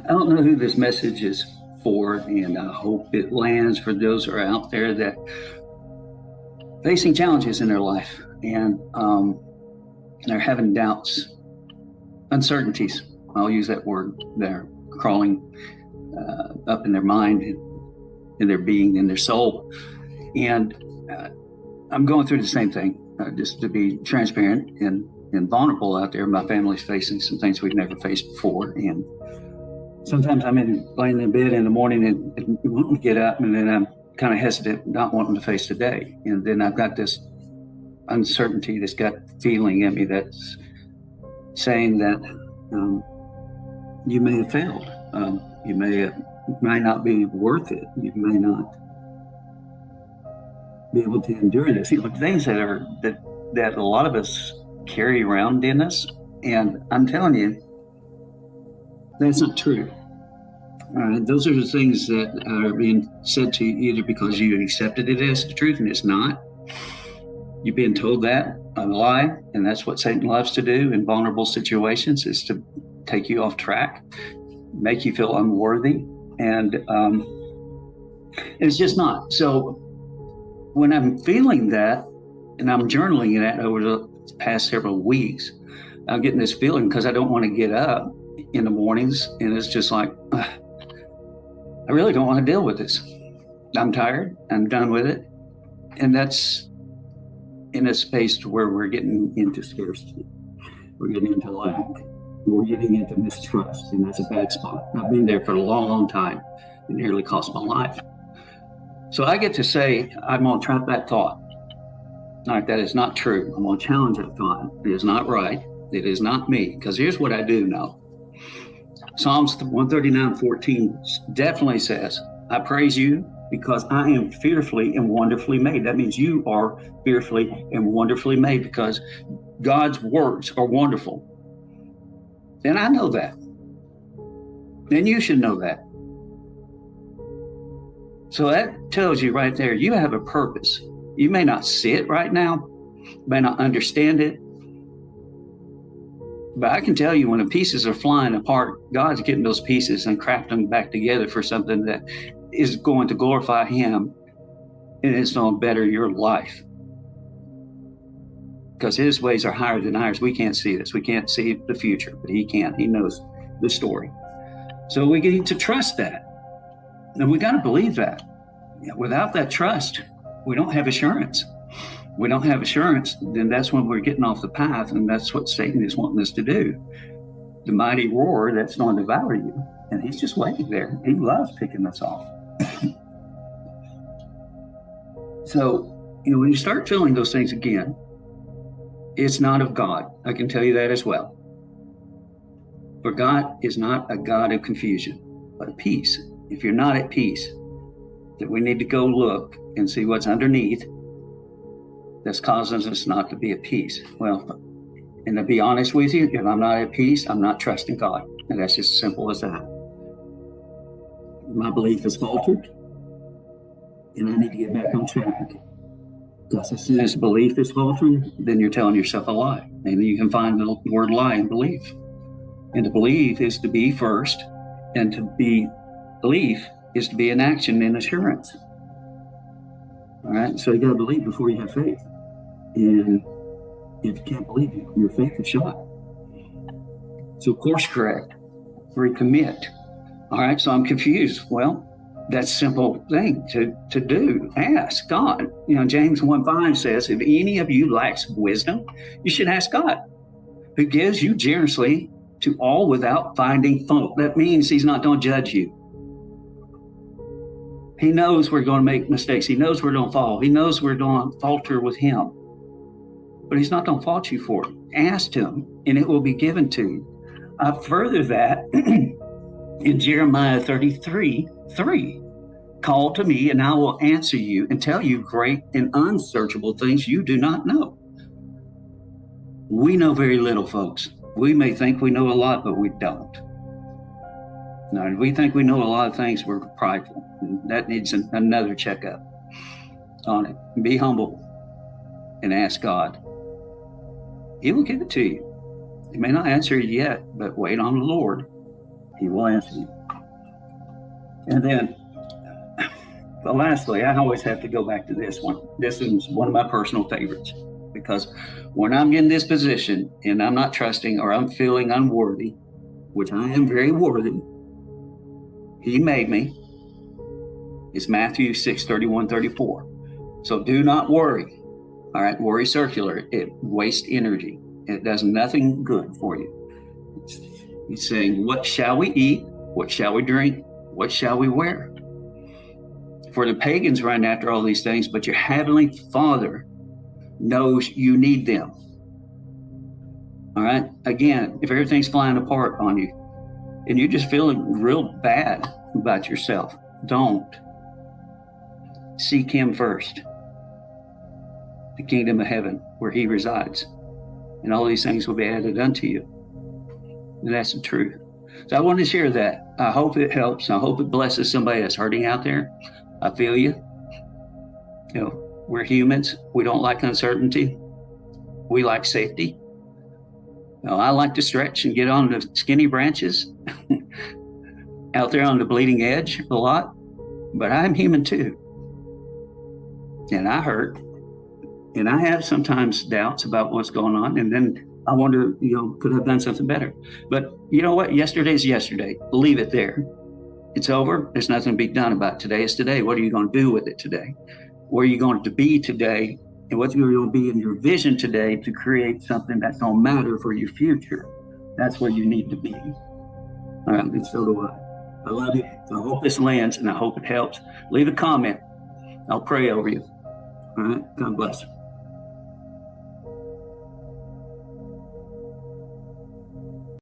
I don't know who this message is for, and I hope it lands for those who are out there that facing challenges in their life and they're having doubts, uncertainties. I'll use that word. They're crawling up in their mind, in their being, in their soul. And I'm going through the same thing, just to be transparent and vulnerable out there. My family's facing some things we've never faced before. And sometimes I'm laying in bed in the morning and wanting to get up, and then I'm kind of hesitant, not wanting to face the day. And then I've got this uncertainty, this gut feeling in me that's saying that you may have failed. You may not be worth it. You may not be able to endure this. Things that a lot of us carry around in us. And I'm telling you, that's not true. Those are the things that are being said to you either because you accepted it as the truth and it's not. You're being told that, a lie, and that's what Satan loves to do in vulnerable situations, is to take you off track, make you feel unworthy, and it's just not. So when I'm feeling that, and I'm journaling that over the past several weeks, I'm getting this feeling because I don't want to get up in the mornings, and it's just like, I really don't want to deal with this. I'm tired. I'm done with it. And that's in a space to where we're getting into scarcity. We're getting into lack. We're getting into mistrust, and that's a bad spot. I've been there for a long, long time. It nearly cost my life. So I get to say, I'm going to trap that thought. All right, that is not true. I'm going to challenge that thought. It is not right. It is not me. Because here's what I do know. Psalms 139:14 definitely says, I praise you because I am fearfully and wonderfully made. That means you are fearfully and wonderfully made because God's works are wonderful. And I know that. And you should know that. So that tells you right there, you have a purpose. You may not see it right now, may not understand it, but I can tell you when the pieces are flying apart, God's getting those pieces and crafting them back together for something that is going to glorify Him, and it's going to better your life. Because His ways are higher than ours. We can't see this. We can't see the future, but He can. He knows the story. So we need to trust that. And we got to believe that. Without that trust, we don't have assurance. We don't have assurance, then that's when we're getting off the path, and that's what Satan is wanting us to do. The mighty roar that's going to devour you, and he's just waiting there. He loves picking us off. So, when you start feeling those things again, it's not of God. I can tell you that as well. For God is not a God of confusion, but of peace. If you're not at peace, then we need to go look and see what's underneath that's causing us not to be at peace. Well, and to be honest with you, if I'm not at peace, I'm not trusting God. And that's just as simple as that. My belief is faltered, and I need to get back on track. Because as soon as belief is faltering, then you're telling yourself a lie. And you can find the word lie in belief. And to believe is to be first, and to be belief is to be in action and assurance. All right, so you got to believe before you have faith. And if you can't believe it, your faith is shot. So course correct, recommit. All right, so I'm confused. Well, that's a simple thing to do. Ask God. James 1:5 says, if any of you lacks wisdom, you should ask God, who gives you generously to all without finding fault. That means He's not going to judge you. He knows we're going to make mistakes. He knows we're going to fall. He knows we're going to falter with Him. But He's not going to fault you for it. Ask Him, and it will be given to you. I further that in Jeremiah 33:3. Call to me, and I will answer you and tell you great and unsearchable things you do not know. We know very little, folks. We may think we know a lot, but we don't. Now, if we think we know a lot of things, we're prideful. That needs another checkup on it. Be humble and ask God. He will give it to you. He may not answer it yet, but wait on the Lord. He will answer you. And then, but lastly, I always have to go back to this one. This is one of my personal favorites, because when I'm in this position and I'm not trusting or I'm feeling unworthy, which I am very worthy, He made me. It's Matthew 6:31-34. So do not worry. All right, worry circular. It wastes energy. It does nothing good for you. He's saying, what shall we eat? What shall we drink? What shall we wear? For the pagans run after all these things, but your heavenly Father knows you need them. All right. Again, if everything's flying apart on you and you're just feeling real bad about yourself, don't. Seek Him first, the kingdom of heaven where He resides, and all these things will be added unto you. And that's the truth. So I wanted to share that. I hope it helps. I hope it blesses somebody that's hurting out there. I feel you. You know, we're humans. We don't like uncertainty. We like safety. You know, I like to stretch and get on the skinny branches out there on the bleeding edge a lot, but I'm human too. And I hurt. And I have sometimes doubts about what's going on. And then I wonder, you know, could I have done something better? But you know what? Yesterday's yesterday. Leave it there. It's over. There's nothing to be done about it. Today is today. What are you going to do with it today? Where are you going to be today? And what's going to be in your vision today to create something that's going to matter for your future? That's where you need to be. All right. And so do I. I love you. I hope this lands and I hope it helps. Leave a comment. I'll pray over you. All right. God bless.